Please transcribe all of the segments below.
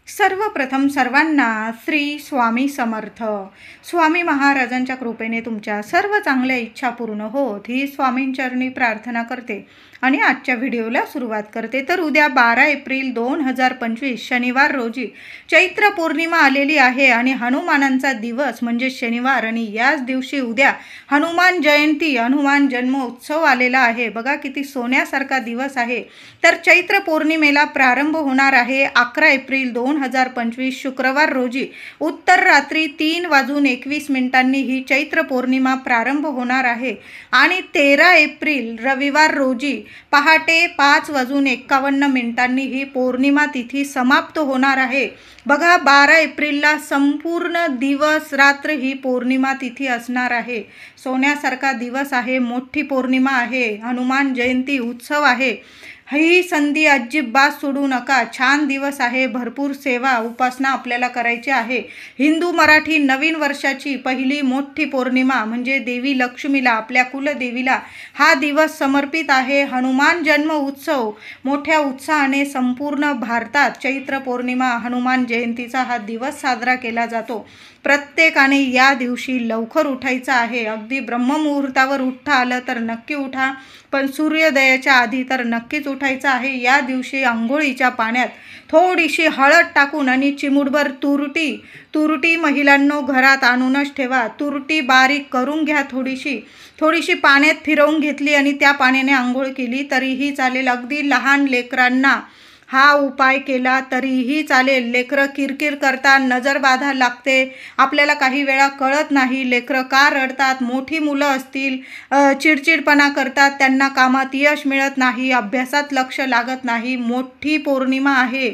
सर्वप्रथम सर्वांना श्री स्वामी समर्थ. स्वामी महाराजांच्या कृपेने तुमच्या सर्व चांगल्या इच्छा पूर्ण होत ही स्वामींचरणी प्रार्थना करते आणि आजच्या व्हिडिओला सुरुवात करते. तर उद्या 12 एप्रिल 2025 शनिवार रोजी चैत्र पौर्णिमा आलेली आहे आणि हनुमानांचा दिवस म्हणजे शनिवार आणि याच दिवशी उद्या हनुमान जयंती हनुमान जन्म उत्सव आलेला आहे. बघा किती सोन्यासारखा दिवस आहे. तर चैत्र पौर्णिमेला प्रारंभ होणार आहे 11 एप्रिल 2025 शुक्रवार रोजी उत्तर रात्री 3:21 ही चैत्र पौर्णिमा प्रारंभ होणार आहे आणि 13 एप्रिल रविवार रोजी पहाटे 5:51 ही पौर्णिमा तिथी समाप्त होणार आहे. बघा 12 एप्रिलला संपूर्ण दिवस रात्र ही पौर्णिमा तिथी असणार आहे. सोन्यासारखा दिवस आहे, मोठी पौर्णिमा आहे, हनुमान जयंती उत्सव आहे. ही संधी अजिबात सोडू नका. छान दिवस आहे, भरपूर सेवा उपासना आपल्याला करायची आहे. हिंदू मराठी नवीन वर्षाची पहिली मोठी पौर्णिमा म्हणजे देवी लक्ष्मीला आपल्या कुलदेवीला हा दिवस समर्पित आहे. हनुमान जन्म उत्सव मोठ्या उत्साहाने संपूर्ण भारतात चैत्र पौर्णिमा हनुमान जयंतीचा हा दिवस साजरा केला जातो. प्रत्येकाने या दिवशी लवकर उठायचं आहे. अगदी ब्रह्ममुहूर्तावर उठता आलं तर नक्की उठा, पण सूर्योदयाच्या आधी तर नक्कीच उठायचं आहे. या दिवशी अंघोळीच्या पाण्यात थोडीशी हळद टाकून आणि चिमूटभर तुरटी महिलांनो घरात आणूनच ठेवा. तुरटी बारीक करून घ्या, थोडीशी पाण्यात फिरवून घेतली आणि त्या पाण्याने आंघोळ केली तरीही चालेल. अगदी लहान लेकरांना हा उपाय केला तरीही चालेल. लेकरं किरकिर करतात, नजरबाधा लागते, आपल्याला काही वेळा कळत नाही लेकरं का रडतात. मोठी मुलं असतील चिडचिडपणा करतात, त्यांना कामात यश मिळत नाही, अभ्यासात लक्ष लागत नाही. मोठी पौर्णिमा आहे,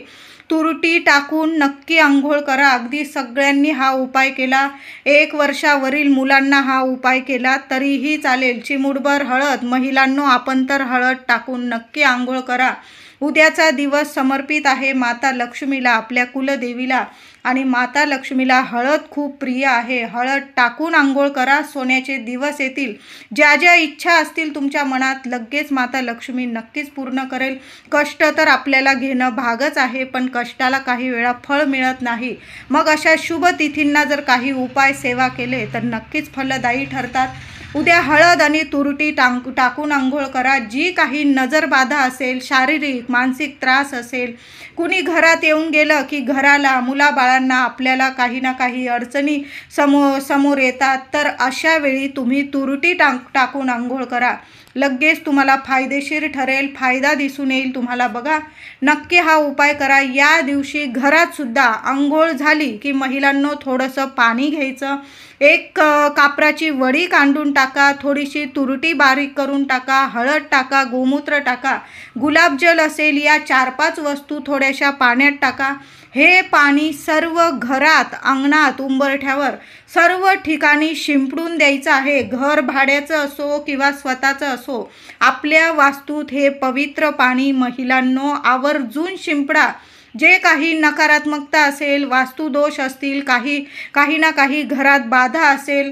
तुरटी टाकून नक्की आंघोळ करा. अगदी सगळ्यांनी हा उपाय केला. 1 वर्षावरील मुलांना हा उपाय केला तरीही चालेल. चिमूटभर हळद महिलांनो आपण तर हळद टाकून नक्की आंघोळ करा. उद्याचा दिवस समर्पित आहे माता लक्ष्मीला आपल्या कुलदेवीला आणि माता लक्ष्मीला हळद खूप प्रिय आहे. हळद टाकून आंघोळ करा. सोन्याचे दिवस येतील. ज्या ज्या इच्छा असतील तुमच्या मनात लगेच माता लक्ष्मी नक्कीच पूर्ण करेल. कष्ट तर आपल्याला घेणं भागच आहे, पण कष्टाला काही वेळा फळ मिळत नाही. मग अशा शुभ तिथींना जर काही उपाय सेवा केले तर नक्कीच फलदायी ठरतात. उद्या हळद आणि तुरटी टाकून आंघोळ करा. जी काही नजरबाधा असेल, शारीरिक मानसिक त्रास असेल, कुणी घरात येऊन गेलं की घराला मुलाबाळांना आपल्याला काही ना काही अडचणी समोर येतात, तर अशा वेळी तुम्ही तुरटी टाकून आंघोळ करा. लगेच तुम्हाला फायदेशीर ठरेल, फायदा दिसून येईल तुम्हाला. बघा नक्की हा उपाय करा. या दिवशी घरात सुद्धा आंघोळ झाली की महिलांनो थोडंसं पाणी घ्यायचं, एक कापराची वडी कांडून टाका, थोडीशी तुरटी बारीक करून टाका, हळद टाका, गोमूत्र टाका, गुलाबजल असेल, या 4-5 वस्तू थोड्याशा पाण्यात टाका. हे पाणी सर्व घरात, अंगणात, उंबरठ्यावर सर्व ठिकाणी शिंपडून द्यायचं आहे. घर भाड्याचं असो किंवा स्वतःचं असो, आपल्या वास्तूत हे पवित्र पाणी महिलांनो आवर्जून शिंपडा. जे काही नकारात्मकता असेल, वास्तुदोष असतील, काही ना काही घरात बाधा असेल,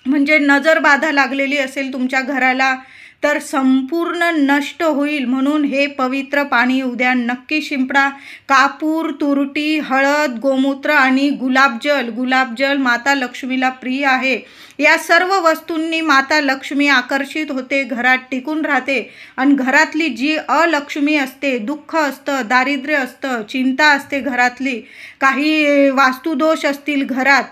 म्हणजे नजर बाधा लागलेली असेल तुमच्या घराला, तर संपूर्ण नष्ट होईल. म्हणून हे पवित्र पाणी उद्या नक्की शिंपडा. कापूर, तुरटी, हळद, गोमूत्र आणि गुलाबजल माता लक्ष्मीला प्रिय आहे. या सर्व वस्तूंनी माता लक्ष्मी आकर्षित होते, घरात टिकून राहते आणि घरातली जी अलक्ष्मी असते, दुःख असतं, दारिद्र्य असतं, चिंता असते घरातली, काही वास्तुदोष असतील घरात,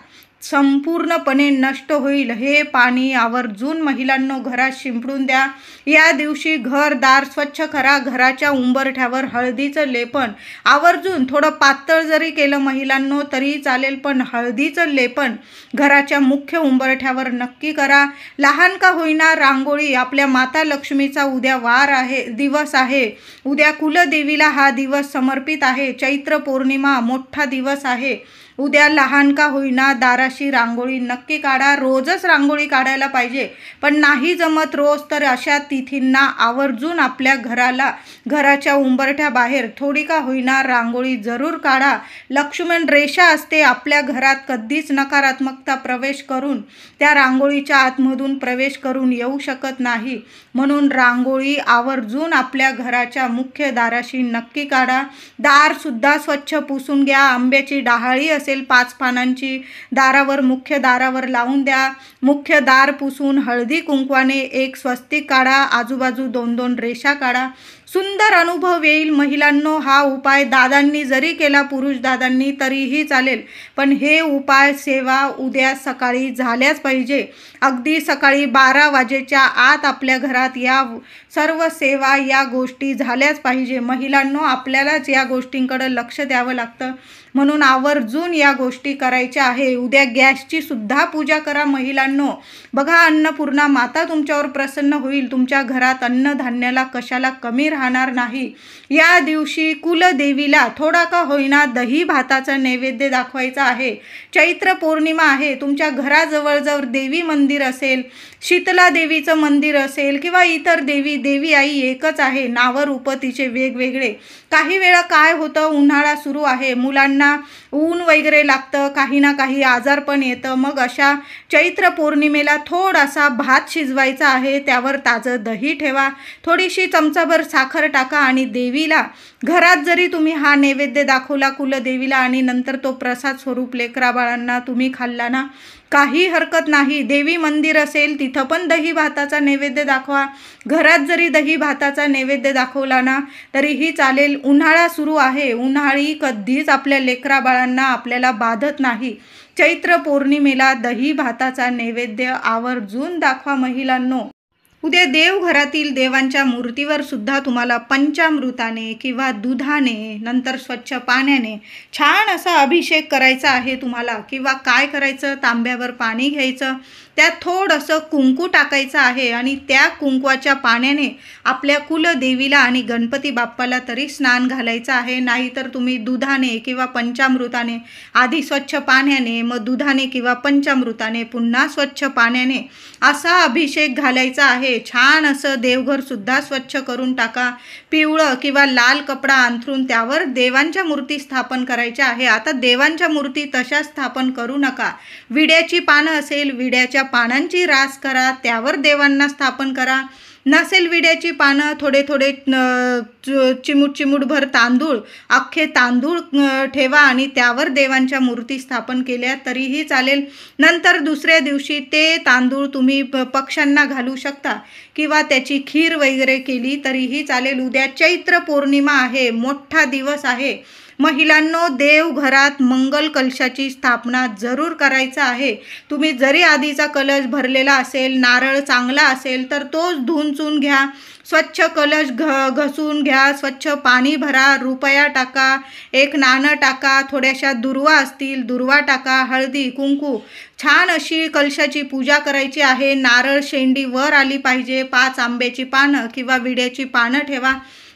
संपूर्णपणे नष्ट होईल. हे पाणी आवर्जून महिलांनो घरात शिंपडून द्या. या दिवशी घरदार स्वच्छ करा. घराच्या उंबरठ्यावर हळदीचं लेपन आवर्जून, थोडं पातळ जरी केलं महिलांनो तरी चालेल, पण हळदीचं लेपन घराच्या मुख्य उंबरठ्यावर नक्की करा. लहान का होईना रांगोळी. आपल्या माता लक्ष्मीचा उद्या दिवस आहे. उद्या कुलदेवीला हा दिवस समर्पित आहे. चैत्र पौर्णिमा मोठा दिवस आहे. उद्या लहान का होईना दाराशी रांगोळी नक्की काढा. रोजच रांगोळी काढायला पाहिजे, पण नाही जमत रोज तर अशा तिथींना आवर्जून आपल्या घराच्या उंबरठ्याबाहेर थोडी का होईना रांगोळी जरूर काढा. लक्ष्मण रेषा असते आपल्या घरात, कधीच नकारात्मकता प्रवेश करून त्या रांगोळीच्या आतमधून प्रवेश करून येऊ शकत नाही. म्हणून रांगोळी आवर्जून आपल्या घराच्या मुख्य दाराशी नक्की काढा. दार सुद्धा स्वच्छ पुसून घ्या. आंब्याची डहाळी असेल 5 पानांची दारावर मुख्य दारावर लावून द्या. मुख्य दार पुसून हळदी कुंकवाने एक स्वस्तिक काढा. आजूबाजू 2-2 रेषा काढा. सुंदर अनुभव येईल. महिलांनो, हा उपाय दादांनी जरी केला, पुरुष दादांनी, तरीही चालेल, पण हे उपाय सेवा उद्या सकाळी झाल्याच पाहिजे. अगदी सकाळी 12 वाजेच्या आत आपल्या घरात या सर्व सेवा या गोष्टी झाल्याच पाहिजे. महिलांनो, आपल्यालाच या गोष्टींकडे लक्ष द्यावं लागतं, म्हणून आवर्जून या गोष्टी करायच्या आहे. उद्या गॅसची सुद्धा पूजा करा महिलांनो. बघा, अन्नपूर्णा माता तुमच्यावर प्रसन्न होईल. तुमच्या घरात अन्नधान्याला कशाला कमी राहणार नाही. या दिवशी कुलदेवीला थोडा का होईना दही भाताचा नैवेद्य दाखवायचा आहे. चैत्र पौर्णिमा आहे. तुमच्या घराजवळ जर देवी मंदिर असेल, शीतला देवीचं मंदिर असेल किंवा इतर देवी आई एकच आहे, नावं रूपं तिचे वेगवेगळे. काही वेळा काय होतं, उन्हाळा सुरू आहे, मुलांना ऊन वगैरे लागतं, काही ना काही आजारपण येतं. मग अशा चैत्र पौर्णिमेला थोडासा भात शिजवायचा आहे, त्यावर ताजं दही ठेवा, थोडीशी चमचाभर साखर टाका आणि देवीला घरात जरी तुम्ही हा नैवेद्य दाखवला कुलदेवीला आणि नंतर तो प्रसाद स्वरूप लेकराबाळांना तुम्ही खाल्ला ना, काही हरकत नाही. देवी मंदिर असेल तिथं पण दही भाताचा नैवेद्य दाखवा. घरात जरी दही भाताचा नैवेद्य दाखवला ना तरीही चालेल. उन्हाळा सुरू आहे, उन्हाळी कधीच आपल्या लेकराबाळांना आपल्याला बाधत नाही. चैत्र पौर्णिमेला दही भाताचा नैवेद्य आवर्जून दाखवा महिलांनो. उद्या देवघरातील देवांच्या मूर्तीवर सुद्धा तुम्हाला पंचामृताने किंवा दुधाने, नंतर स्वच्छ पाण्याने छान असा अभिषेक करायचा आहे तुम्हाला. किंवा काय करायचं, तांब्यावर पाणी घ्यायचं, त्यात थोडंसं कुंकू टाकायचं आहे आणि त्या कुंकवाच्या पाण्याने आपल्या कुलदेवीला आणि गणपती बाप्पाला तरी स्नान घालायचं आहे. नाहीतर तुम्ही दुधाने किंवा पंचामृताने, आधी स्वच्छ पाण्याने, मग दुधाने किंवा पंचामृताने, पुन्हा स्वच्छ पाण्याने असा अभिषेक घालायचा आहे. छान असं देवघर सुद्धा स्वच्छ करून टाका. पिवळं किंवा लाल कपडा अंथरून त्यावर देवांच्या मूर्ती स्थापन करायच्या आहे. आता देवांच्या मूर्ती तशा स्थापन करू नका. विड्याची पानं असेल, विड्याच्या पानांची रास करा, त्यावर देवांना स्थापन करा. नसेल विड्याची पानं, थोडे चिमूटभर तांदूळ, अख्खे तांदूळ ठेवा आणि त्यावर देवांच्या मूर्ती स्थापन केल्या तरीही चालेल. नंतर दुसऱ्या दिवशी ते तांदूळ तुम्ही पक्ष्यांना घालू शकता किंवा त्याची खीर वगैरे केली तरीही चालेल. उद्या चैत्र पौर्णिमा आहे, मोठा दिवस आहे. महिलांनो, देवघरात मंगल कलशाची स्थापना जरूर करायचा आहे. तुम्ही जरी आधीचा कलश भरलेला असेल, नारळ चांगला असेल तर तोच धुवून घ्या. स्वच्छ कलश घसून घ्या, स्वच्छ पाणी भरा, रुपया टाका, एक नाणं टाका, थोड्याशा दुर्वा असतील दुर्वा टाका, हळदी कुंकू, छान अशी कलशाची पूजा करायची आहे. नारळ शेंडी वर आली पाहिजे. 5 आंब्याची पानं किंवा विड्याची पानं ठेवा.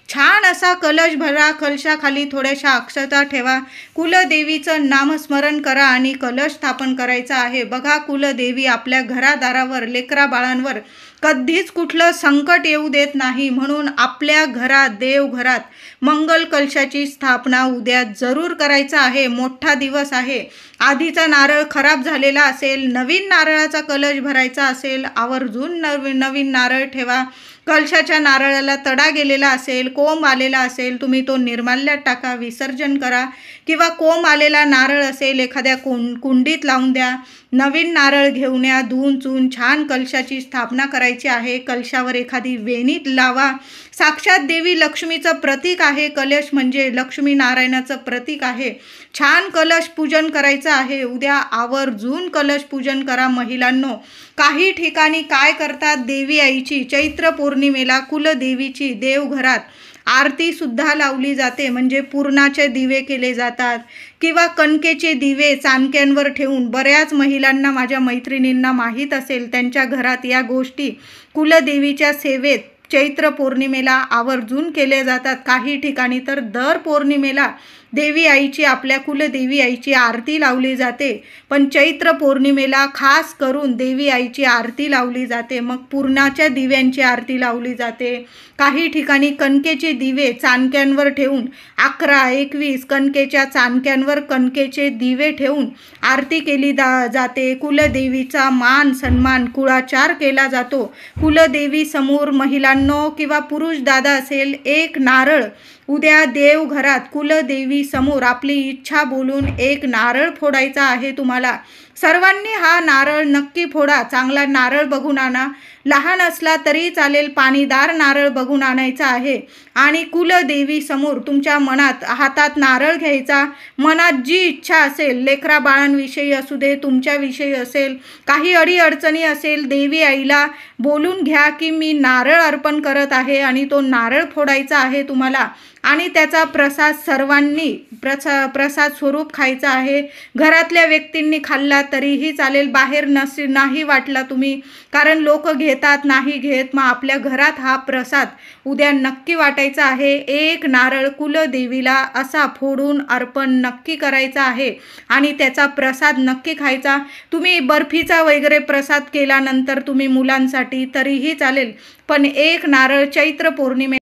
छान असा कलश भरा. कलशाखाली थोड्याशा अक्षता ठेवा. कुलदेवीचं नामस्मरण करा आणि कलश स्थापन करायचा आहे. बघा, कुलदेवी आपल्या घरादारावर, लेकरा बाळांवर कधीच कुठलं संकट येऊ देत नाही. म्हणून आपल्या घरात, देवघरात मंगल कलशाची स्थापना उद्या जरूर करायचा आहे. मोठा दिवस आहे. आधीचा नारळ खराब झालेला असेल, नवीन नारळाचा कलश भरायचा असेल, आवर्जून नवीन नारळ ठेवा. कलशाच्या नारळाला तडा गेलेला असेल, कोंब आलेला असेल, तुम्ही तो निर्माल्यात टाका, विसर्जन करा. किंवा कोंब आलेला नारळ असेल एखाद्या कुंडीत लावून द्या. नवीन नारळ घेऊन या, धुवून चून छान कलशाची स्थापना करायची आहे. कलशावर एखादी वेणी लावा. साक्षात देवी लक्ष्मीचं प्रतीक आहे. कलश म्हणजे लक्ष्मी नारायणाचं प्रतीक आहे. छान कलश पूजन करायचं आहे. उद्या आवर्जून कलश पूजन करा महिलांनो. काही ठिकाणी काय करतात, देवी आईची चैत्र पौर्णिमेला कुलदेवीची देवघरात आरती सुद्धा लावली जाते. म्हणजे पुरणाचे दिवे केले जातात किंवा कणकेचे दिवे चाणक्यांवर ठेवून, बऱ्याच महिलांना, माझ्या मैत्रिणींना माहीत असेल, त्यांच्या घरात या गोष्टी कुलदेवीच्या सेवेत चैत्र पौर्णिमेला आवर्जून केले जातात. काही ठिकाणी तर दर पौर्णिमेला देवी आईची, आपल्या कुलदेवी आईची आरती लावली जाते. पण चैत्र पौर्णिमेला खास करून देवी आईची आरती लावली जाते. मग पुरणाच्या दिव्यांची आरती लावली जाते. काही ठिकाणी कणकेचे दिवे चाणक्यांवर ठेवून 11-21 कणकेच्या चाणक्यांवर कणकेचे दिवे ठेवून आरती केली जाते. कुलदेवीचा मान सन्मान कुळाचार केला जातो. कुलदेवी समोर महिलांनो किंवा पुरुष दादा असेल, एक नारळ उद्या देवघरात कुलदेवी समोर आपली इच्छा बोलून एक नारळ फोडायचा आहे तुम्हाला. सर्वांनी हा नारळ नक्की फोडा. चांगला नारळ बघून आणा, लहान असला तरी चालेल, पाणीदार नारळ बघून आणायचा आहे. आणि कुलदेवी समोर तुमच्या मनात हातात नारळ घ्यायचा. मनात जी इच्छा असेल, लेकरा बाळांविषयी असू दे, तुमच्याविषयी असेल, काही अडीअडचणी असेल, देवी आईला बोलून घ्या की मी नारळ अर्पण करत आहे आणि तो नारळ फोडायचा आहे तुम्हाला. आणि त्याचा प्रसाद सर्वांनी प्रसाद स्वरूप खायचा आहे. घरातल्या व्यक्तींनी खाल्ला तरीही चालेल, बाहेर नाही वाटला तुम्ही, कारण लोक घेतात नाही घेत. मग आपल्या घरात हा प्रसाद उद्या नक्की वाटायचा आहे. एक नारळ कुलदेवीला असा फोडून अर्पण नक्की करायचा आहे आणि त्याचा प्रसाद नक्की खायचा. तुम्ही बर्फीचा वगैरे प्रसाद केल्यानंतर तुम्ही मुलांसाठी तरीही चालेल, पण एक नारळ चैत्र पौर्णिमे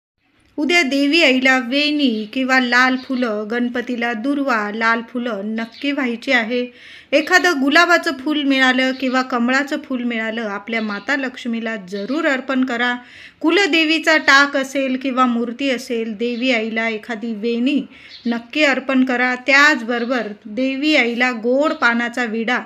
उद्या देवी आईला वेणी किंवा लाल फुलं, गणपतीला दुर्वा लाल फुलं नक्की व्हायची आहे. एखादं गुलाबाचं फूल मिळालं किंवा कमळाचं फूल मिळालं, आपल्या माता लक्ष्मीला जरूर अर्पण करा. कुलदेवीचा टाक असेल किंवा मूर्ती असेल, देवी आईला एखादी वेणी नक्की अर्पण करा. त्याचबरोबर देवी आईला गोड पानाचा विडा,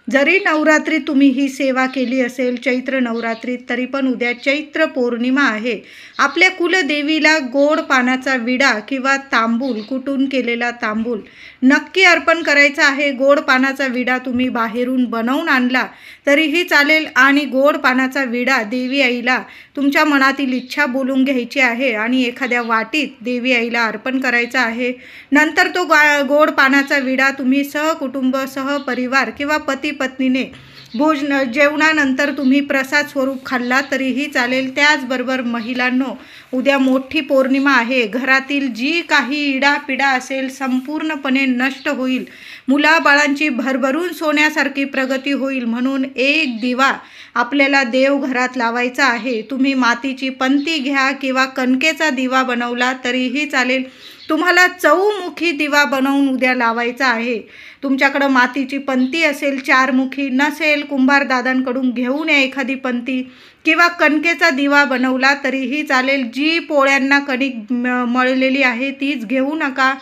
जरी नवरात्रीत तुम्ही ही सेवा केली असेल, चैत्र नवरात्रीत, तरी पण उद्या चैत्र पौर्णिमा आहे. आपल्या कुलदेवीला गोड पानाचा विडा किंवा तांबूल, कुटून केलेला तांबूल नक्की अर्पण करायचा आहे. गोड पानाचा विडा तुम्ही बाहेरून बनवून आणला तरीही चालेल आणि गोड पानाचा विडा देवी आईला तुमच्या मनातील इच्छा बोलून घ्यायची आहे आणि एखाद्या वाटीत देवी आईला अर्पण करायचा आहे. नंतर तो गोड पानाचा विडा तुम्ही सहकुटुंब, सहपरिवार किंवा पती पत्नीने जेवणानंतर तुम्ही प्रसाद स्वरूप खाल्ला तरीही चालेल. त्याचबरोबर महिलांनो, उद्या मोठी पौर्णिमा आहे. घरातील जी काही इडापिडा असेल संपूर्णपणे नष्ट होईल. मुलाबाळांची भरभरून सोन्यासारखी प्रगती होईल. म्हणून एक दिवा आपल्याला देवघरात लावायचा आहे. तुम्ही मातीची पंती घ्या किंवा कणकेचा दिवा बनवला तरीही चालेल. तुम्हाला चौमुखी दिवा बनवून उद्या लावायचा आहे. तुमच्याकडं मातीची पंती असेल, 4 मुखी नसेल, कुंभार दादांकडून घेऊन या एखादी पंती किंवा कणकेचा दिवा बनवला तरीही चालेल. जी पोळ्यांना कणिक मळलेली आहे तीच घेऊ नका.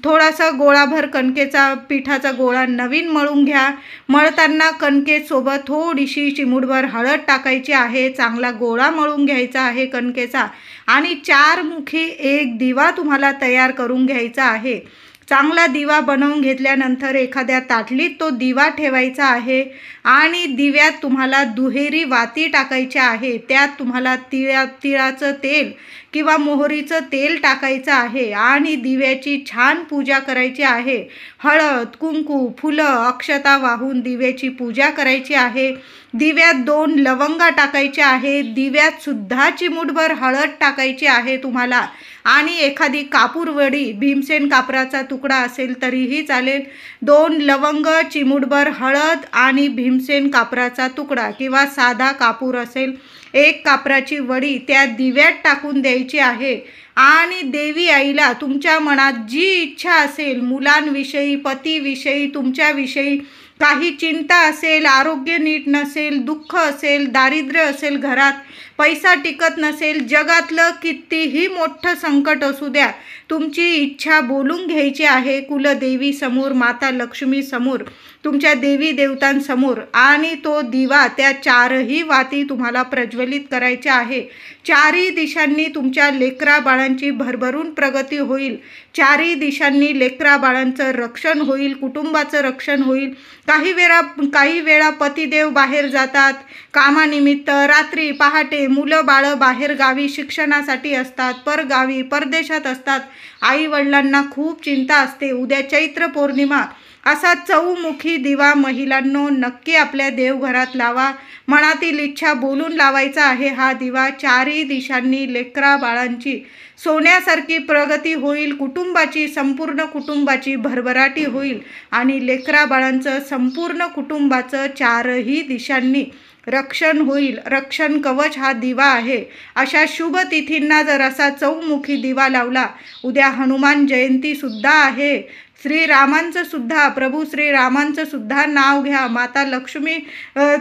थोडासा गोळाभर कणकेचा पिठाचा गोळा नवीन मळून घ्या. मळताना कणकेसोबत थोडीशी चिमूटभर हळद टाकायची आहे. चांगला गोळा मळून घ्यायचा आहे कणकेचा आणि 4 मुखी एक दिवा तुम्हाला तयार करून घ्यायचा आहे. चांगला दिवा बनवून घेतल्यानंतर एखाद्या ताटलीत तो दिवा ठेवायचा आहे आणि दिव्यात तुम्हाला दुहेरी वाती टाकायच्या आहे. त्यात तुम्हाला तिळाचं तेल किंवा मोहरीचं तेल टाकायचं आहे आणि दिव्याची छान पूजा करायची आहे. हळद, कुंकू, फुलं, अक्षता वाहून दिव्याची पूजा करायची आहे. दिव्यात 2 लवंगा टाकायच्या आहे. दिव्यात सुद्धा चिमूटभर हळद टाकायची आहे तुम्हाला आणि एखादी कापूरवडी, भीमसेन कापराचा तुकडा असेल तरीही चालेल. 2 लवंग, चिमूटभर हळद आणि भीमसेन कापराचा तुकडा किंवा साधा कापूर असेल, 1 कापराची वडी त्या दिव्यात टाकून द्यायची आहे. आणि देवी आईला तुमच्या मनात जी इच्छा असेल, मुलांविषयी, पतीविषयी, तुमच्याविषयी काही चिंता असेल, आरोग्य नीट नसेल, दुःख असेल, दारिद्र्य असेल, घरात पैसा टिकत नसेल, जगातलं कितीही मोठं संकट असू द्या, तुमची इच्छा बोलून घ्यायची आहे कुलदेवी समोर, माता लक्ष्मी समोर, तुमच्या देवी देवतांसमोर आणि तो दिवा त्या 4ही वाती तुम्हाला प्रज्वलित करायच्या आहे. 4ही दिशांनी तुमच्या लेकरा बाळांची भरभरून प्रगती होईल. 4ही दिशांनी लेकरा बाळांचं रक्षण होईल, कुटुंबाचं रक्षण होईल. काही वेळा पतिदेव बाहेर जातात कामानिमित्त, रात्री पहाटे मुलं बाळं बाहेर गावी शिक्षणासाठी असतात, परगावी परदेशात असतात. आई वडिलांना खूप चिंता असते. उद्या चैत्र पौर्णिमा, असा चौमुखी दिवा महिलांनो नक्की आपल्या देवघरात लावा. मनातील इच्छा बोलून लावायचा आहे हा दिवा. चारही दिशांनी लेकरा बाळांची सोन्यासारखी प्रगती होईल, कुटुंबाची, संपूर्ण कुटुंबाची भरभराटी होईल आणि लेकरा बाळांचं संपूर्ण कुटुंबाचं चारही दिशांनी रक्षण होईल. रक्षण कवच हा दिवा आहे. अशा शुभ तिथींना जर असा चौमुखी दिवा लावला, उद्या हनुमान जयंती सुद्धा आहे, श्रीरामांचं सुद्धा, प्रभू श्रीरामांचं सुद्धा नाव घ्या, माता लक्ष्मी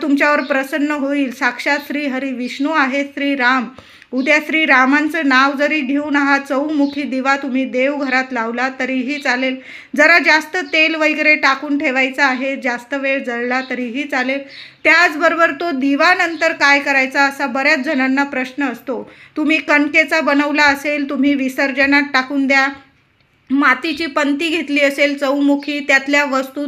तुमच्यावर प्रसन्न होईल. साक्षात श्री हरी विष्णू आहे श्रीराम. उद्या श्रीरामांचं नाव जरी घेऊन हा चौमुखी दिवा तुम्ही देवघरात लावला तरीही चालेल. जरा जास्त तेल वगैरे टाकून ठेवायचं आहे, जास्त वेळ जळला तरीही चालेल. त्याचबरोबर तो दिवा नंतर काय करायचा असा बऱ्याच जणांना प्रश्न असतो. तुम्ही कणकेचा बनवला असेल, तुम्ही विसर्जनात टाकून द्या. मातीची पंती घेतली असेल चौमुखी, त्यातल्या वस्तू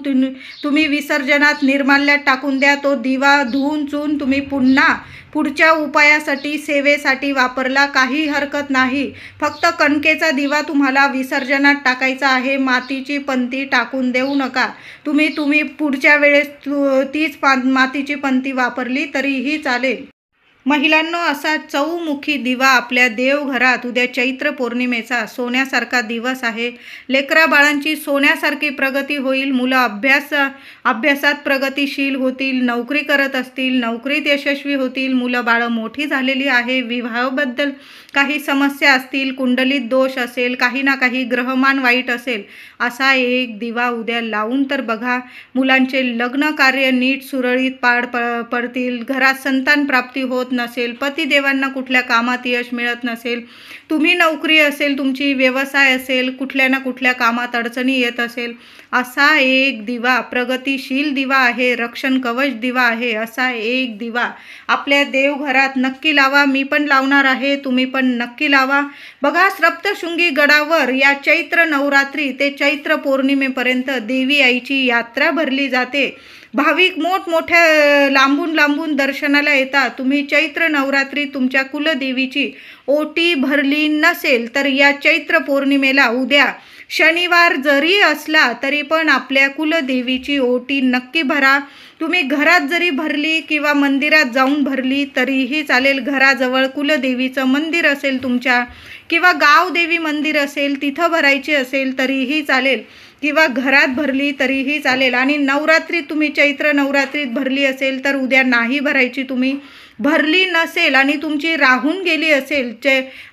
तुम्ही विसर्जनात निर्माल्यात टाकून द्या. तो दिवा धुवून चून तुम्ही पुन्हा पुढच्या उपायासाठी, सेवेसाठी वापरला, काही हरकत नाही. फक्त कणकेचा दिवा तुम्हाला विसर्जनात टाकायचा आहे. मातीची पंती टाकून देऊ नका. तुम्ही पुढच्या वेळेस तीच मातीची पंती वापरली तरीही चालेल. महिलांनो, असा चौमुखी दिवा आपल्या देवघरात उद्या चैत्र पौर्णिमेचा सोन्यासारखा दिवस आहे. लेकरा बाळांची सोन्यासारखी प्रगती होईल. मुलं अभ्यासात प्रगतिशील होतील, नोकरी करत असतील, नोकरीत यशस्वी होतील. मुलं बाळं मोठी झालेली आहे. विवाहाबद्दल काही समस्या असतील, कुंडलीत दोष असेल, काही ना काही ग्रहमान वाईट असेल, असा एक दिवा उद्या लावून तर बघा. मुलांचे लग्न कार्य नीट सुरळीत पार पडतील. घरात संतान प्राप्ती होत नसेल, पतिदेवांना कुठल्या कामात यश मिळत नसेल, तुम्ही नोकरी असेल, तुमची व्यवसाय असेल, कुठल्या ना कुठल्या कामात अडचणी येत असेल, असा एक दिवा, प्रगतिशील दिवा आहे, रक्षण कवच दिवा आहे, असा एक दिवा आपल्या देवघरात नक्की लावा. मी पण लावणार आहे, तुम्ही पण नक्की लावा. बघा, सप्तशृंगी गडावर या चैत्र नवरात्री ते चैत्र पौर्णिमेपर्यंत देवी आईची यात्रा भरली जाते. भाविक मोठमोठ्या लांबून दर्शनाला येतात. तुम्ही चैत्र नवरात्री तुमच्या कुलदेवीची ओटी भरली नसेल तर या चैत्र पौर्णिमेला उद्या शनिवार जरी असला तरी पण आपल्या कुलदेवीची ओटी नक्की भरा. तुम्ही घरात जरी भरली किंवा मंदिरात जाऊन भरली तरीही चालेल. घराजवळ कुलदेवीचं मंदिर असेल तुमच्या, किंवा गावदेवी मंदिर असेल तिथं भरायची असेल तरीही चालेल, किंवा घरात भरली तरीही चालेल. आणि नवरात्रीत तुम्ही चैत्र नवरात्रीत भरली असेल तर उद्या नाही भरायची. तुम्ही भरली नसेल आणि तुमची राहून गेली असेल,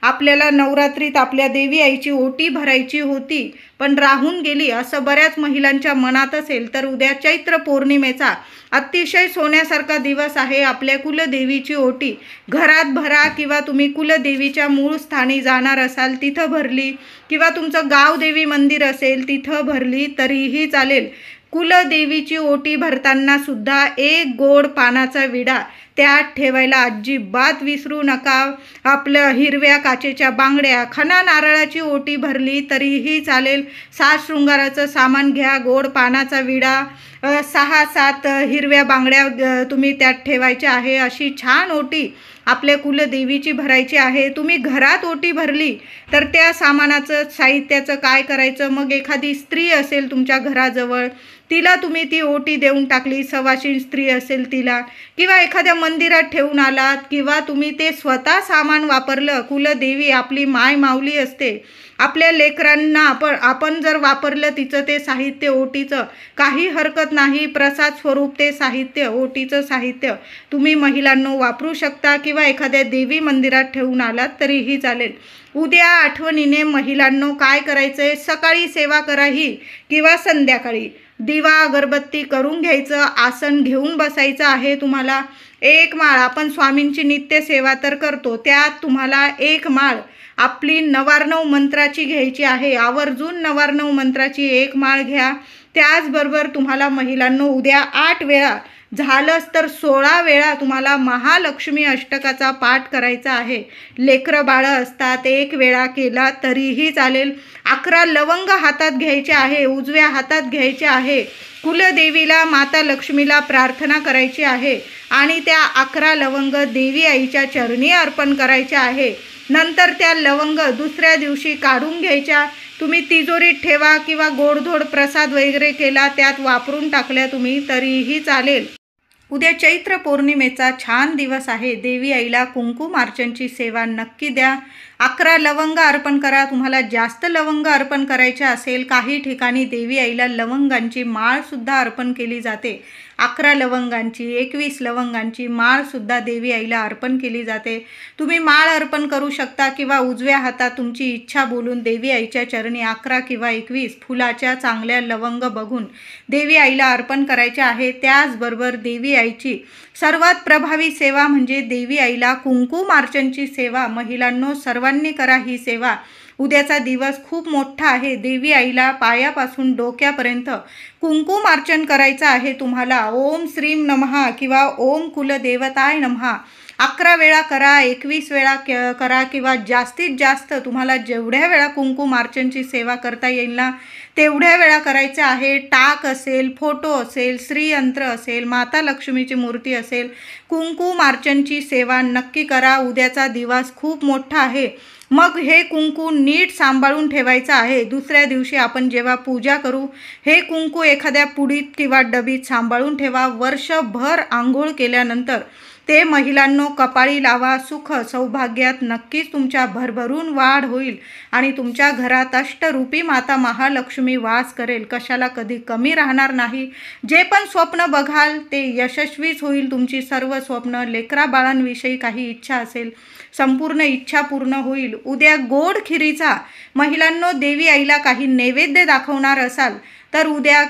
आपल्याला नवरात्रीत आपल्या देवी आईची ओटी भरायची होती पण राहून गेली, असं बऱ्याच महिलांच्या मनात असेल तर उद्या चैत्र पौर्णिमेचा अतिशय सोन्यासारखा दिवस आहे. आपल्या कुलदेवीची ओटी घरात भरा, किंवा तुम्ही कुलदेवीच्या मूळ स्थानी जाणार असाल तिथं भरली, किंवा तुमचं गावदेवी मंदिर असेल तिथं भरली तरीही चालेल. कुलदेवीची ओटी भरताना सुद्धा एक गोड पानाचा विडा त्यात ठेवायला अजिबात विसरू नका. आपलं हिरव्या काचेच्या बांगड्या, खणा नारळाची ओटी भरली तरीही चालेल. 7 शृंगाराचं सामान घ्या, गोड पानाचा विडा, 6-7 हिरव्या बांगड्या तुम्ही त्यात ठेवायच्या आहे. अशी छान ओटी आपल्या कुलदेवीची भरायची आहे. तुम्ही घरात ओटी भरली तर त्या सामानाचं, साहित्याचं काय करायचं? मग एखादी स्त्री असेल तुमच्या घराजवळ, तिला तुम्ही ती ओटी देऊन टाकली, सवाशीण स्त्री असेल तिला, किंवा एखाद्या मंदिरात ठेवून आलात, किंवा तुम्ही ते स्वतः सामान वापरलं. कुलदेवी आपली माय माऊली असते. आपल्या लेकरांना आपण जर वापरलं तिचं ते साहित्य ओटीचं, काही हरकत नाही. प्रसाद स्वरूप ते साहित्य, ओटीचं साहित्य तुम्ही महिलांनो वापरू शकता, किंवा एखाद्या देवी मंदिरात ठेवून आलात तरीही चालेल. उद्या आठवणीने महिलांनो काय करायचं आहे? सकाळी सेवा करा ही, किंवा संध्याकाळी दिवा अगरबत्ती करून घ्यायचं, आसन घेऊन बसायचं आहे. तुम्हाला एक माळ, आपण स्वामींची नित्य सेवा तर करतो, त्यात तुम्हाला एक माळ आपली नवार्णव मंत्राची घ्यायची आहे. आवर्जून नवार्णव मंत्राची एक माळ घ्या. त्याचबरोबर तुम्हाला महिलांनो उद्या 8 वेळा झालंच तर 16 वेळा तुम्हाला महालक्ष्मी अष्टकाचा पाठ करायचा आहे. लेकरं बाळं असतात, 1 वेळा केला तरीही चालेल. 11 लवंग हातात घ्यायचे आहे, उजव्या हातात घ्यायचे आहे. कुलदेवीला माता लक्ष्मीला प्रार्थना करायची आहे आणि त्या 11 लवंग देवी आईच्या चरणी अर्पण करायचे आहे. नंतर त्या लवंग दुसऱ्या दिवशी काढून घ्यायच्या. तुम्ही तिजोरीत ठेवा किंवा गोडधोड प्रसाद वगैरे केला त्यात वापरून टाकल्या तुम्ही तरीही चालेल. उद्या चैत्र पौर्णिमेचा छान दिवस आहे. देवी आईला कुंकुमार्चनची सेवा नक्की द्या. 11 लवंग अर्पण करा. तुम्हाला जास्त लवंग अर्पण करायचे असेल, काही ठिकाणी देवी आईला लवंगांची माळसुद्धा अर्पण केली जाते. 11 लवंगांची 21 लवंगांची माळसुद्धा देवी आईला अर्पण केली जाते. तुम्ही माळ अर्पण करू शकता किंवा उजव्या हातात तुमची इच्छा बोलून देवी आईच्या चरणी 11 किंवा 21 फुलाच्या चांगल्या लवंग बघून देवी आईला अर्पण करायचे आहे. त्याचबरोबर देवी आईची सर्वात प्रभावी सेवा म्हणजे देवी आईला कुंकुमार्चनची सेवा. महिलांनो, सर्वांनी करा ही सेवा. उद्याचा दिवस खूप मोठा आहे. देवी आईला पायापासून डोक्यापर्यंत कुंकुमार्चन करायचं आहे तुम्हाला. ओम श्रीम नमः किंवा ओम कुलदेवताय नमः 11 वेळा करा, 21 वेळा करा किंवा जास्तीत जास्त तुम्हाला जेवढ्या वेळा कुंकुमार्चनची सेवा करता येईल ना तेवढ्या वेळा करायचं आहे. टाक असेल, फोटो असेल, श्रीयंत्र असेल, माता लक्ष्मीची मूर्ती असेल, कुंकुमार्चनची सेवा नक्की करा. उद्याचा दिवस खूप मोठा आहे. मग हे कुंकू नीट सांभाळून ठेवायचं आहे. दुसऱ्या दिवशी आपण जेव्हा पूजा करू हे कुंकू एखाद्या पुडीत किंवा डबीत सांभाळून ठेवा. वर्षभर आंघोळ केल्यानंतर ते महिलांनो कपाळी लावा. सुख सौभाग्यात नक्कीच तुमच्या भरभरून वाढ होईल आणि तुमच्या घरात अष्टरूपी माता महालक्ष्मी वास करेल. कशाला कधी कमी राहणार नाही. जे पण स्वप्न बघाल ते यशस्वीच होईल. तुमची सर्व स्वप्न, लेकरा बाळांविषयी काही इच्छा असेल, संपूर्ण इच्छा पूर्ण होईल. उद्या गोड खिरीचा महिलांनो देवी आईला काही नैवेद्य दाखवणार असाल तर उद्या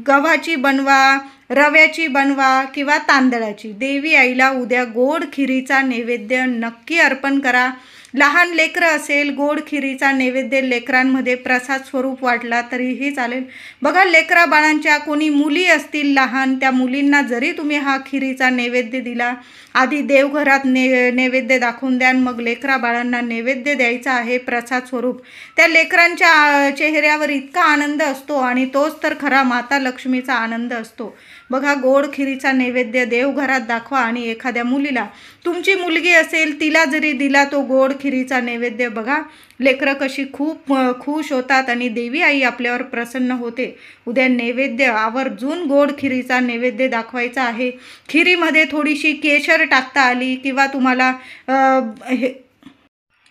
गव्हाची बनवा, रव्याची बनवा किंवा तांदळाची. देवी आईला उद्या गोड खिरीचा नैवेद्य नक्की अर्पण करा. लहान लेकरं असेल, गोड खिरीचा नैवेद्य लेकरांमध्ये प्रसाद स्वरूप वाटला तरीही चालेल. बघा, लेकरा बाळांच्या कोणी मुली असतील लहान, त्या मुलींना जरी तुम्ही हा खिरीचा नैवेद्य दिला, आधी देवघरात नैवेद्य दाखवून द्या, मग लेकरा बाळांना नैवेद्य द्यायचा आहे प्रसाद स्वरूप. त्या लेकरांच्या चेहऱ्यावर इतका आनंद असतो आणि तोच तर खरा माता लक्ष्मीचा आनंद असतो. बघा, गोड खिरीचा नैवेद्य देवघरात दाखवा आणि एखाद्या मुलीला, तुमची मुलगी असेल तिला जरी दिला तो गोड खिरीचा नैवेद्य, बघा लेकरं कशी खूप खुश होतात आणि देवी आई आपल्यावर प्रसन्न होते. उद्या नैवेद्य आवर्जून गोड खिरीचा नैवेद्य दाखवायचा आहे. खिरीमध्ये थोडीशी केशर टाकता आली किंवा तुम्हाला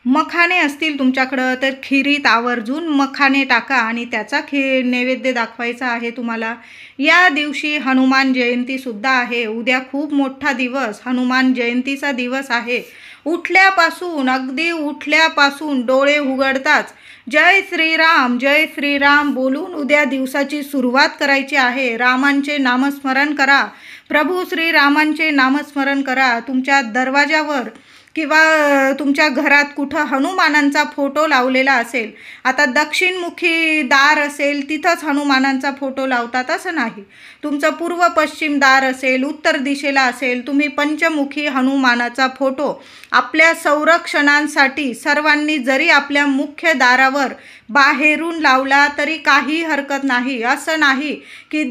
मखाणे असतील तुमच्याकडं तर खिरीत आवर्जून मखाणे टाका आणि त्याचा नैवेद्य दाखवायचा आहे तुम्हाला. या दिवशी हनुमान जयंतीसुद्धा आहे. उद्या खूप मोठा दिवस, हनुमान जयंतीचा दिवस आहे. अगदी उठल्यापासून डोळे उघडताच जय श्रीराम बोलून उद्या दिवसाची सुरुवात करायची आहे. रामांचे नामस्मरण करा, प्रभू श्रीरामांचे नामस्मरण करा. तुमच्या दरवाजावर किंवा तुमच्या घरात कुठं हनुमानांचा फोटो लावलेला असेल, आता दक्षिणमुखी दार असेल तिथंच हनुमानांचा फोटो लावतात असं नाही. तुमचं पूर्व पश्चिम दार असेल, उत्तर दिशेला असेल, तुम्ही पंचमुखी हनुमानाचा फोटो आपल्या संरक्षणांसाठी सर्वांनी जरी आपल्या मुख्य दारावर बाहेरून लावला तरी काही हरकत नाही. असं नाही की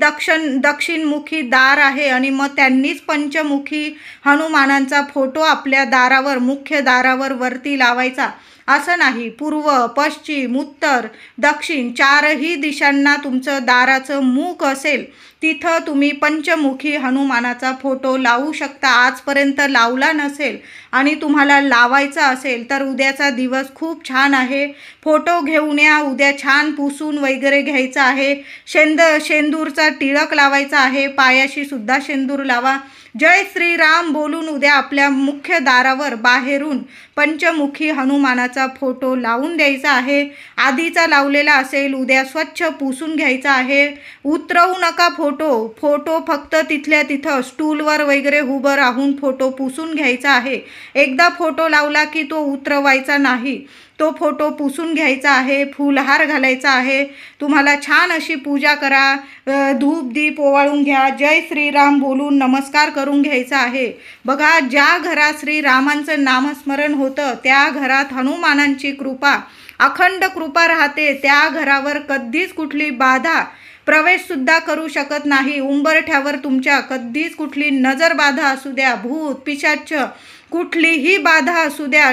दक्षिणमुखी दार आहे आणि मग त्यांनीच पंचमुखी हनुमानांचा फोटो आपल्या दारावर, मुख्य दारावर वरती लावायचा असं नाही. पूर्व, पश्चिम, उत्तर, दक्षिण चारही दिशांना तुमचं दाराचं मुख असेल तिथं तुम्ही पंचमुखी हनुमानाचा फोटो लावू शकता. आजपर्यंत लावला नसेल आणि तुम्हाला लावायचा असेल तर उद्याचा दिवस खूप छान आहे. फोटो घेऊन या. उद्या छान पुसून वगैरे घ्यायचा आहे. शेंदूरचा टिळक लावायचा आहे. पायाशी सुद्धा शेंदूर लावा. जय श्रीराम बोलून उद्या आपल्या मुख्य दारावर बाहेरून पंचमुखी हनुमानाचा फोटो लावून द्यायचा आहे. आधीचा लावलेला असेल उद्या स्वच्छ पुसून घ्यायचा आहे. उतरवू नका फोटो फक्त तिथल्या तिथं स्टूलवर वगैरे उभं राहून फोटो पुसून घ्यायचा आहे. एकदा फोटो लावला की तो उतरवायचा नाही. तो फोटो पुसून घ्यायचा आहे, फुलहार घालायचा आहे. तुम्हाला छान अशी पूजा करा, धूप दीप ओवाळून घ्या, जय श्रीराम बोलून नमस्कार करून घ्यायचा आहे. बघा, ज्या घरात श्रीरामांचं नामस्मरण होतं त्या घरात हनुमानांची कृपा, अखंड कृपा राहते. त्या घरावर कधीच कुठली बाधा प्रवेशसुद्धा करू शकत नाही. उंबरठ्यावर तुमच्या कधीच कुठली नजर बाधा असू द्या, भूत पिशाच कुठलीही बाधा असू द्या,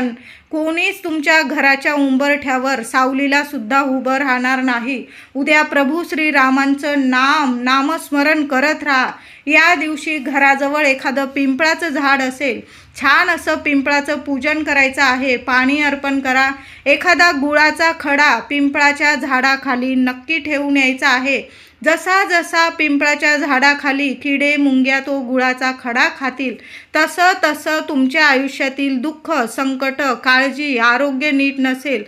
कोणीच तुमच्या घराच्या उंबरठ्यावर सावलीला सुद्धा उभं राहणार नाही. उद्या प्रभू श्रीरामांचं नामस्मरण करत राहा. या दिवशी घराजवळ एखादं पिंपळाचं झाड असेल, छान असं पिंपळाचं पूजन करायचं आहे, पाणी अर्पण करा. एखादा गुळाचा खडा पिंपळाच्या झाडाखाली नक्की ठेवून यायचा आहे. जसा जसा पिंपळाच्या झाडाखाली किडे मुंग्या तो गुळाचा खडा खातील, तसं तसं तुमच्या आयुष्यातील दुःख, संकट, काळजी, आरोग्य नीट नसेल,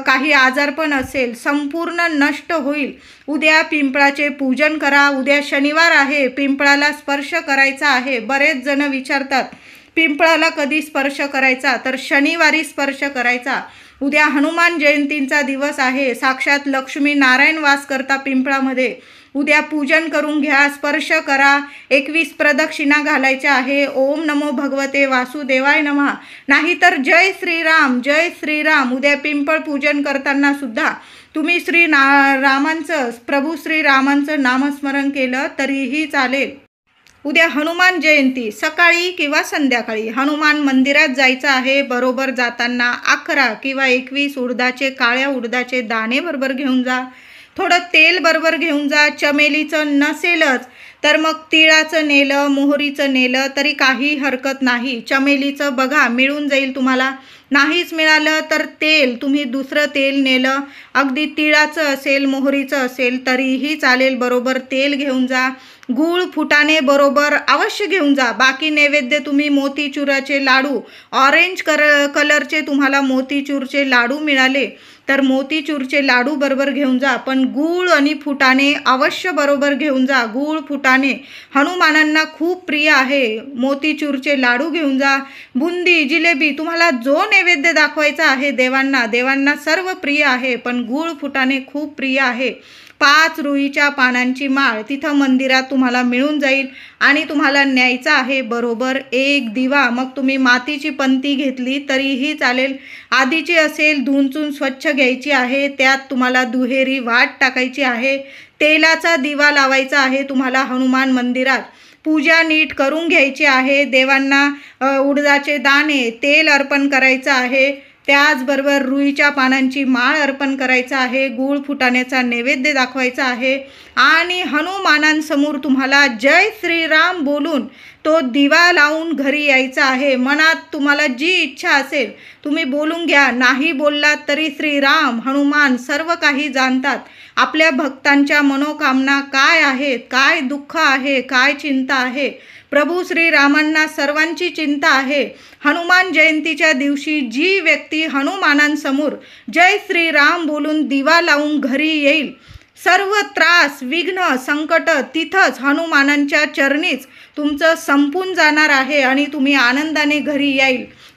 काही आजारपण असेल, संपूर्ण नष्ट होईल. उद्या पिंपळाचे पूजन करा. उद्या शनिवार आहे, पिंपळाला स्पर्श करायचा आहे. बरेच जण विचारतात पिंपळाला कधी स्पर्श करायचा, तर शनिवारी स्पर्श करायचा. उद्या हनुमान जयंतीचा दिवस आहे. साक्षात लक्ष्मी नारायण वास करता पिंपळामध्ये. उद्या पूजन करून घ्या, स्पर्श करा. 21 प्रदक्षिणा घालायच्या आहे. ओम नमो भगवते वासुदेवाय नमः, नाहीतर जय श्रीराम जय श्रीराम. उद्या पिंपळ पूजन करताना सुद्धा तुम्ही रामांचं, प्रभू श्रीरामांचं नामस्मरण केलं तरीही चालेल. उद्या हनुमान जयंती, सकाळी किंवा संध्याकाळी हनुमान मंदिरात जायचं आहे. बरोबर जाताना 11 किंवा 21 उडदाचे, काळ्या उडदाचे दाणे बरोबर घेऊन जा. थोडं तेल बरोबर घेऊन जा. चमेलीचं नसेलच तर मग तिळाचं नेलं, मोहरीचं नेलं तरी काही हरकत नाही. चमेलीचं बघा मिळून जाईल तुम्हाला. नाहीच मिळालं तर तेल, तुम्ही दुसरं तेल नेलं, अगदी तिळाचं असेल, मोहरीचं असेल तरीही चालेल. बरोबर तेल घेऊन जा. गूळ फुटाणे बरोबर अवश्य घेऊन जा. बाकी नैवेद्य तुम्ही मोतीचुराचे लाडू, ऑरेंज कलरचे तुम्हाला मोतीचूरचे लाडू मिळाले तर मोतीचूरचे लाडू बरोबर घेऊन जा. पण गूळ आणि फुटाणे अवश्य बरोबर घेऊन जा. गूळ फुटाणे हनुमानांना खूप प्रिय आहे. मोतीचूरचे लाडू घेऊन जा. बुंदी, जिलेबी, तुम्हाला जो नैवेद्य दाखवायचा आहे देवांना सर्व प्रिय आहे, पण गूळ फुटाणे खूप प्रिय आहे. 5 रुईच्या पानांची माळ तिथं मंदिरात तुम्हाला मिळून जाईल आणि तुम्हाला न्यायचा आहे बरोबर 1 दिवा. मग तुम्ही मातीची पंती घेतली तरीही चालेल. आधीची असेल धुवून स्वच्छ घ्यायची आहे. त्यात तुम्हाला दुहेरी वाट टाकायची आहे. तेलाचा दिवा लावायचा आहे तुम्हाला हनुमान मंदिरात. पूजा नीट करून घ्यायची आहे. देवांना उडदाचे दाणे, तेल अर्पण करायचं आहे. त्याचबरोबर रुईच्या पानांची माळ अर्पण करायचं आहे. गूळ फुटाण्याचा नैवेद्य दाखवायचा आहे आणि हनुमानांसमोर तुम्हाला जय श्रीराम बोलून तो दिवा लावून घरी यायचं आहे. मनात तुम्हाला जी इच्छा असेल तुम्ही बोलून घ्या. नाही बोललात तरी श्रीराम, हनुमान सर्व काही जाणतात. आपल्या भक्तांच्या मनोकामना काय आहेत, काय दुःख आहे, काय चिंता आहे, प्रभू श्रीरामांना सर्वांची चिंता आहे. हनुमान जयंतीच्या दिवशी जी व्यक्ती हनुमानांसमोर जय श्रीराम बोलून दिवा लावून घरी येईल, सर्व त्रास, विघ्न, संकट तिथंच हनुमानांच्या चरणीच तुमचं संपून जाणार आहे आणि तुम्ही आनंदाने घरी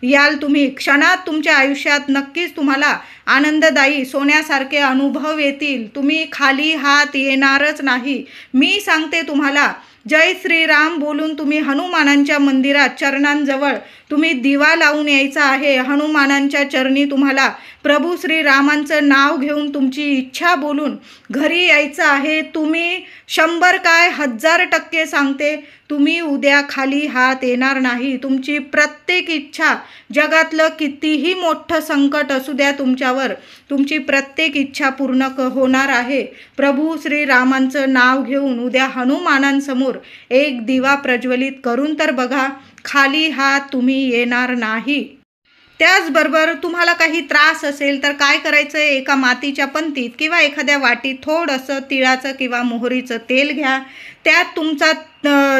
याल. तुम्ही क्षणात तुमच्या आयुष्यात नक्कीच तुम्हाला आनंददायी सोन्यासारखे अनुभव येतील. तुम्ही खाली हात येणारच नाही. मी सांगते तुम्हाला, जय श्रीराम बोलून तुम्ही हनुमानांच्या मंदिरात चरणांजवळ तुम्ही दिवा लावून यायचा आहे. हनुमानांच्या चरणी तुम्हाला प्रभू श्रीरामांचं नाव घेऊन तुमची इच्छा बोलून घरी यायचं आहे. तुम्ही 100 काय 1000% सांगते, तुम्ही उद्या खाली हात येणार नाही. तुमची प्रत्येक इच्छा, जगातलं कितीही मोठं संकट असू द्या तुमच्यावर, तुमची प्रत्येक इच्छा पूर्ण होणार आहे. प्रभू श्रीरामांचं नाव घेऊन उद्या हनुमानांसमोर एक दिवा प्रज्वलित करून तर बघा, खाली हात तुम्ही येणार नाही. त्याचबरोबर तुम्हाला काही त्रास असेल तर काय करायचं, एका मातीच्या पंतीत किंवा एखाद्या वाटीत थोडंसं तिळाचं किंवा मोहरीचं तेल घ्या. त्यात तुमचा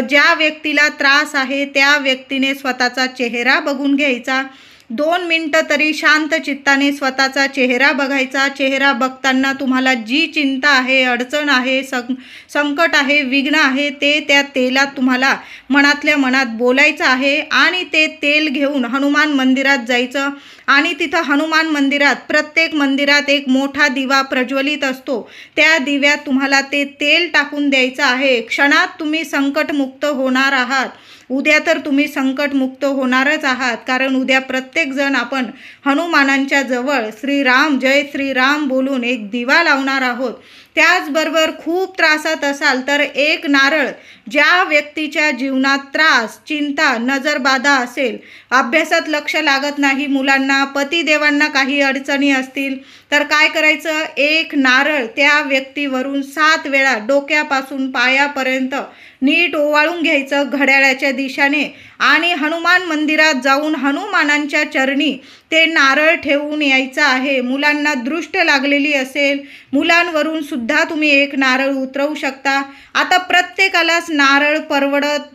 ज्या व्यक्तीला त्रास आहे त्या व्यक्तीने स्वतःचा चेहरा बघून घ्यायचा. 2 मिनिटं तरी शांत चित्ताने स्वतःचा चेहरा बघायचा. चेहरा बघताना तुम्हाला जी चिंता आहे, अडचण आहे, संकट आहे, विघ्न आहे, ते त्या तेलात तुम्हाला मनातल्या मनात बोलायचं आहे आणि ते तेल घेऊन हनुमान मंदिरात जायचं आणि तिथं हनुमान मंदिरात, प्रत्येक मंदिरात एक मोठा दिवा प्रज्वलित असतो. त्या दिव्यात तुम्हाला ते तेल टाकून द्यायचं आहे. क्षणात तुम्ही संकटमुक्त होणार आहात. उद्या तर तुम्ही संकटमुक्त होणारच आहात, कारण उद्या प्रत्येकजण आपण हनुमानांच्या जवळ श्रीराम जय श्रीराम बोलून एक दिवा लावणार आहोत. त्याचबरोबर खूप त्रासात असाल तर एक नारळ, ज्या व्यक्तीच्या जीवनात त्रास, चिंता, नजरबाधा असेल, अभ्यासात लक्ष लागत नाही मुलांना, पतिदेवांना काही अडचणी असतील तर काय करायचं, एक नारळ त्या व्यक्तीवरून 7 वेळा डोक्यापासून पायापर्यंत नीट ओवाळून घ्यायचं घड्याळाच्या दिशेने आणि हनुमान मंदिरात जाऊन हनुमानांच्या चरणी ते नारळ ठेवून यायचं आहे. मुलांना दृष्ट लागलेली असेल, मुलांवरून सुद्धा तुम्ही एक नारळ उतरवू शकता. आता प्रत्येकालाच नारळ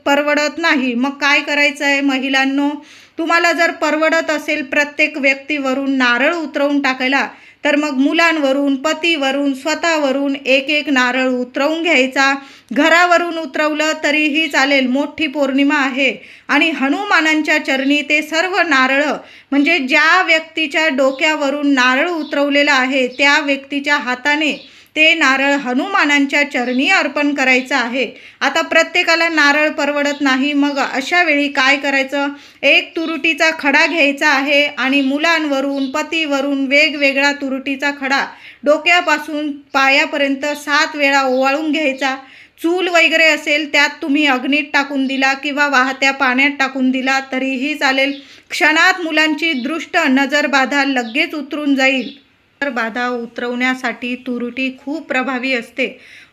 परवडत नाही, मग काय करायचं आहे महिलांनो, तुम्हाला जर परवडत असेल प्रत्येक व्यक्तीवरून नारळ उतरवून टाकायला, तर मग मुलांवरून, पतीवरून, स्वतःवरून एक एक नारळ उतरवून घ्यायचा. घरावरून उतरवलं तरीही चालेल, मोठी पौर्णिमा आहे आणि हनुमानांच्या चरणी ते सर्व नारळ, म्हणजे ज्या व्यक्तीच्या डोक्यावरून नारळ उतरवलेला आहे त्या व्यक्तीच्या हाताने ते नारळ हनुमानांच्या चरणी अर्पण करायचं आहे. आता प्रत्येकाला नारळ परवडत नाही, मग अशा वेळी काय करायचं, एक तुरुटीचा खडा घ्यायचा आहे आणि मुलांवरून, पतीवरून वेगवेगळा तुरुटीचा खडा डोक्यापासून पायापर्यंत 7 वेळा ओवाळून घ्यायचा. चूल वगैरे असेल त्यात तुम्ही अग्नीत टाकून दिला किंवा वाहत्या पाण्यात टाकून दिला तरीही चालेल. क्षणात मुलांची दृष्ट नजरबाधा लगेच उतरून जाईल. बाधा उतरवण्यासाठी तुरुटी खूप प्रभावी असते.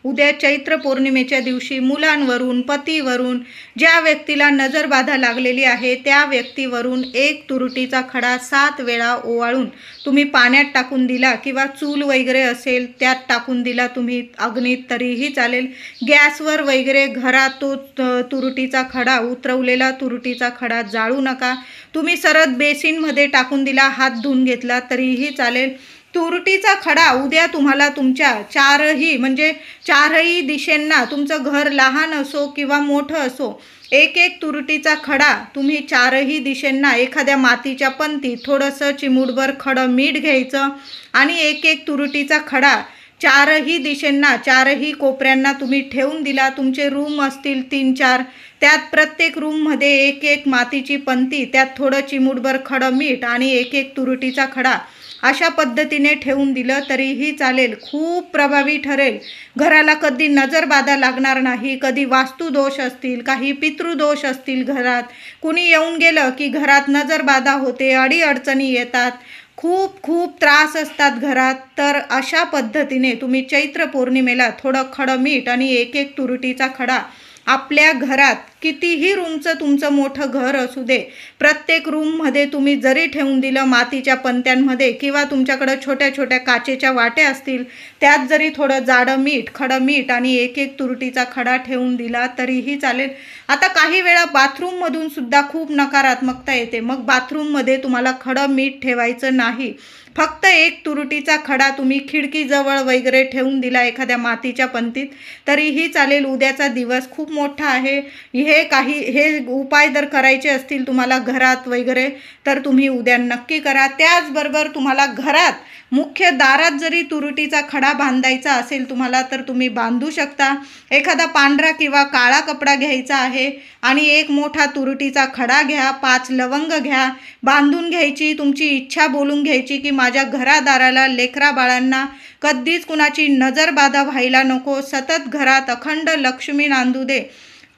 उद्या चैत्र पौर्णिमेच्या दिवशी मुलांवरून, पतीवरून, ज्या व्यक्तीला नजरबाधा लागलेली आहे त्या व्यक्तीवरून एक तुरुटीचा खडा 7 वेळा ओवाळून तुम्ही पाण्यात टाकून दिला किंवा चूल वगैरे असेल त्यात टाकून दिला तुम्ही अग्नीत तरीही चालेल. गॅसवर वगैरे घरात तो तुरुटीचा खडा, उतरवलेला तुरुटीचा खडा जाळू नका. तुम्ही सरळ बेसिनमध्ये टाकून दिला, हात धुवून घेतला तरीही चालेल. तुरुटीचा खडा उद्या तुम्हाला तुमच्या चारही दिशेंना, तुमचं घर लहान असो किंवा मोठं असो, एक एक तुरुटीचा खडा तुम्ही 4ही दिशेंना एखाद्या मातीच्या पंतीत थोडंसं चिमूटभर खडं मीठ घ्यायचं आणि एक एक तुरुटीचा खडा 4ही दिशेंना, 4ही कोपऱ्यांना तुम्ही ठेवून दिला. तुमचे रूम असतील 3-4, त्यात प्रत्येक रूममध्ये एक एक मातीची पंती, त्यात थोडं चिमूटभर खडं मीठ आणि एक एक तुरुटीचा खडा, अशा पद्धतीने ठेवून दिलं तरीही चालेल. खूप प्रभावी ठरेल. घराला कधी नजरबाधा लागणार नाही. कधी वास्तुदोष असतील, काही पितृदोष असतील, घरात कुणी येऊन गेलं की घरात नजरबाधा होते, अडीअडचणी येतात, खूप खूप त्रास असतात घरात, तर अशा पद्धतीने तुम्ही चैत्र पौर्णिमेला थोडं खडं मीठ आणि एक एक तुरुटीचा खडा आपल्या घरात, कितीही रूमचं तुमचं मोठं घर असू दे, प्रत्येक रूममध्ये तुम्ही जरी ठेवून दिलं मातीच्या पंत्यांमध्ये किंवा तुमच्याकडं छोट्या छोट्या काचेच्या वाट्या असतील त्यात जरी थोडं जाडं मीठ, खडं मीठ आणि एक एक तुरुटीचा खडा ठेवून दिला तरीही चालेल. आता काही वेळा बाथरूममधून सुद्धा खूप नकारात्मकता येते, मग बाथरूममध्ये तुम्हाला खडं मीठ ठेवायचं नाही. फक्त एक तुरुटीचा खडा तुम्ही खिडकीजवळ वगैरे ठेवून दिला एखाद्या मातीच्या पंतीत तरीही चालेल. उद्याचा दिवस खूप मोठा आहे. हे उपाय जर करायचे असतील तुम्हाला घरात वगैरे तर तुम्ही उद्या नक्की करा. त्याचबरोबर तुम्हाला घरात मुख्य दारात जरी तुरुटीचा खडा बांधायचा असेल तुम्हाला तर तुम्ही बांधू शकता. एखादा पांढरा किंवा काळा कपडा घ्यायचा आहे आणि एक मोठा तुरुटीचा खडा घ्या, 5 लवंग घ्या, बांधून घ्यायची. तुमची इच्छा बोलून घ्यायची की माझ्या घरादाराला, लेकरा बाळांना कधीच कुणाची नजरबाधा व्हायला नको, सतत घरात अखंड लक्ष्मी नांदू दे,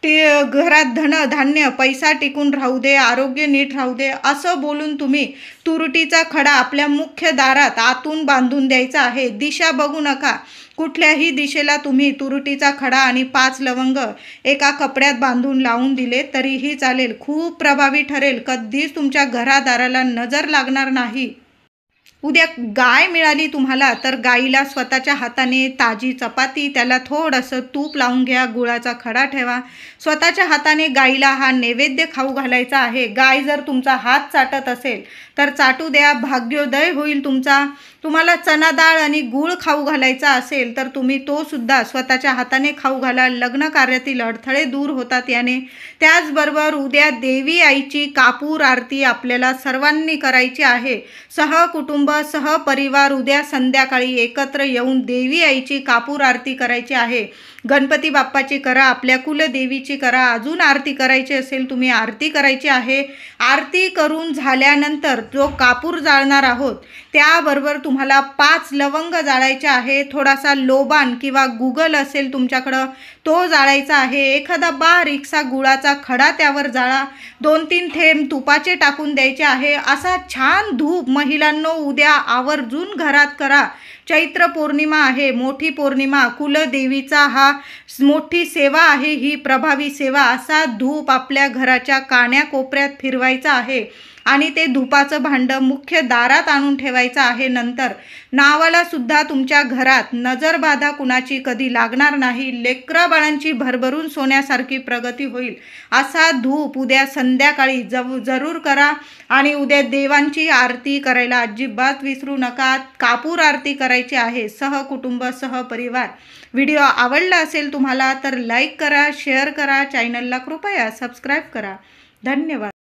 ते घरात धन धान्य पैसा टिकून राहू दे, आरोग्य नीट राहू दे, असं बोलून तुम्ही तुरुटीचा खडा आपल्या मुख्य दारात आतून बांधून द्यायचा आहे. दिशा बघू नका, कुठल्याही दिशेला तुम्ही तुरुटीचा खडा आणि 5 लवंग एका कपड्यात बांधून लावून दिले तरीही चालेल. खूप प्रभावी ठरेल. कधीच तुमच्या घरादाराला नजर लागणार नाही. उद्या गाय मिळाली तुम्हाला तर गाईला स्वतःच्या हाताने ताजी चपाती, त्याला थोडंसं तूप लावून घ्या, गुळाचा खडा ठेवा, स्वतःच्या हाताने गाईला हा नैवेद्य खाऊ घालायचा आहे. गाय जर तुमचा हात चाटत असेल तर चाटू द्या, भाग्योदय होईल तुमचा. तुम्हाला चना डाळ आणि गूळ खाऊ घालायचा असेल तर तुम्ही तो सुद्धा स्वतःच्या हाताने खाऊ घाला. लग्न कार्यातील अडथळे दूर होतात याने. त्याचबरोबर उद्या देवी आईची कापूर आरती आपल्याला सर्वांनी करायची आहे. सहकुटुंब सहपरिवार उद्या संध्याकाळी एकत्र येऊन देवी आईची कापूर आरती करायची आहे. गणपती बाप्पाची करा, आपल्या कुलदेवीची करा, अजून आरती करायची असेल तुम्ही आरती करायची आहे. आरती करून झाल्यानंतर जो कापूर जाळणार आहोत त्याबरोबर तुम्हाला 5 लवंग जाळायचे आहे. थोडासा लोबान किंवा गुगल असेल तुमच्याकडं तो जाळायचा आहे. एखादा बारीकसा गुळाचा खडा त्यावर जाळा. 2-3 थेंब तुपाचे टाकून द्यायचे आहे. असा छान धूप महिलांनो उद्या आवर्जून घरात करा. चैत्र पौर्णिमा आहे, मोठी पौर्णिमा, कुलदेवीचा हा मोठी सेवा आहे, ही प्रभावी सेवा. असा धूप आपल्या घराच्या कान्याकोपऱ्यात फिरवायचा आहे आणि ते धुपाचं भांडं मुख्य दारात आणून ठेवायचं आहे. नंतर नावाला सुद्धा तुमच्या घरात नजरबाधा कुणाची कधी लागणार नाही. लेकरा बाळांची भरभरून सोन्यासारखी प्रगती होईल. असा धूप उद्या संध्याकाळी जरूर करा. आणि उद्या देवांची आरती करायला अजिबात विसरू नका. कापूर आरती करायची आहे सहकुटुंब सहपरिवार. व्हिडिओ आवडला असेल तुम्हाला तर लाईक करा, शेअर करा, चॅनलला कृपया सबस्क्राईब करा. धन्यवाद.